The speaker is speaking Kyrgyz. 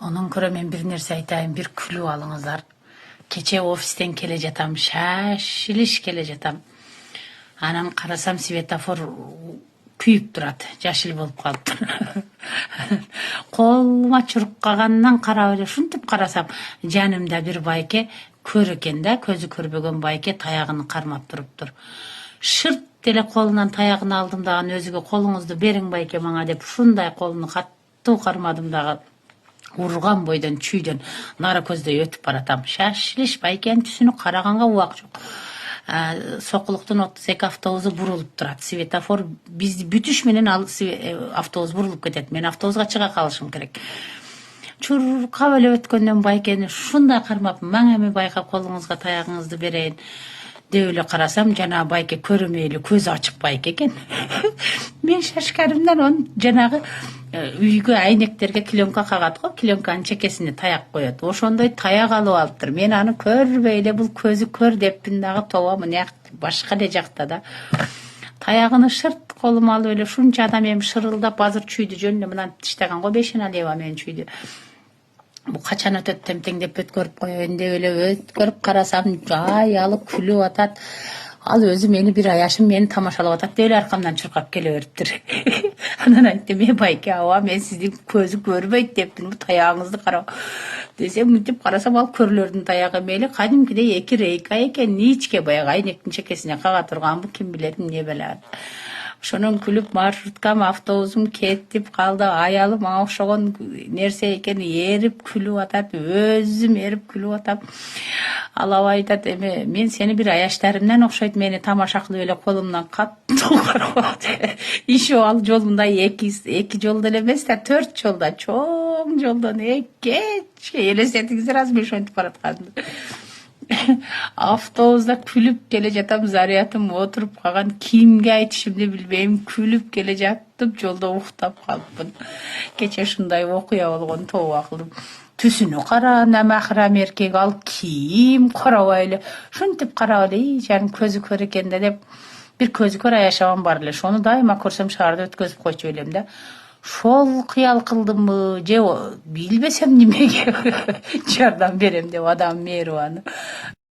Onun көрө мен bir нерсе айтайын, bir күлүп алыңыздар. Кече офистен келе жатам, шашилиш келе жатам. Анан карасам светофор күйүп турат, жашыл болуп калыптыр. Колума чуруп калгандан карап эле ушинтип карасам, жанымда bir байке көр экен да, көзү көрбөгөн байке таягын кармап туруптур. Шырт деле колунан таягын алдым дагы, өзүгө колуңузду бериң байке мага деп ушундай колуну каттуу кармадым дагы. Урган бойдон чүйдөн нара көздөй өтүп баратам. Шашилиш байкенин түсүнү караганга убак жок. Сокулуктун 32 автобусу бурулуп турат. Светофор бизди бүтүш менен автобус бурулуп кетет. Мен автобуска чыга калышым керек. Чуркап эле өткөндөн байкени ушундай кармап, маң эми байка колуңузга таягыңызды берейин деп эле карасам, жана байке көрөмөй эле көзү ачык байке экен. Мен шашканымдан он жанагы үйгө айнектерге клёнка кагат го, клёнканын чекесине таяк коет. Ошондой таяк алып алыптыр. Мен аны көрбөй эле бул көзү көр деппин дагы, тоба мына башка эле жакта да. Таягын шырт колума алып эле шунча адам эми шырылдап азыр чүйдү жөн эле мынан тиштаган го, бешина лева менен чүйдү. Бу качан өтөт темтеңдеп өткөрүп коеюн деп эле өткөрүп карасам, жай алып күлүп атат. Ал өзү мени bir аяшым мени тамашалап атат деп эле аркамдан чуркап келе бериптир. Анан айттым, байке аба, мен сиздин көзү көрбөйт деппин, бу таягыңызды карап десем, мынтип карасам ал көрлөрдүн таягы мели кадимкидей эки рейка экен, ничке баягы айнектин чекесине кага турган, бу ким билет эмне белет. Ошонун күлүп маршруткам, автобусум кетип калды. Аялы мага окшогон нерсе экен, эрип күлүп атат, өзүм эрип күлүп атам. Ал аба айтат, эми мен сени bir аяштарымдан окшойт, мени тамаша кылып эле колумдан каттуу карап. Иши ал жолунда эки жолдо эле эмес да, 4 жолдо, чоң жолдон экечке элестетиңиздер азыр мен ошентип баратканымды. Автобуста күлүп келе жатам, зарядым отуруп калган, кимге айтышымды билбейм, күлүп келе жаттым, жолдо уктап калыпмын. Кече ушундай окуя болгон, тоба кылдым. Түсүнү кара, намахрам эркек, ал ким, карабай эле ушинтип карап эле, жаным көзү көр экен да деп, bir көзү көр аяшабам бар эле. Шону дайыма көрсөм шаарда өткөзүп койчу элем да. Шол кыял кылдымбы же билбесем немеге жардам берем деп, адам мээрубаны.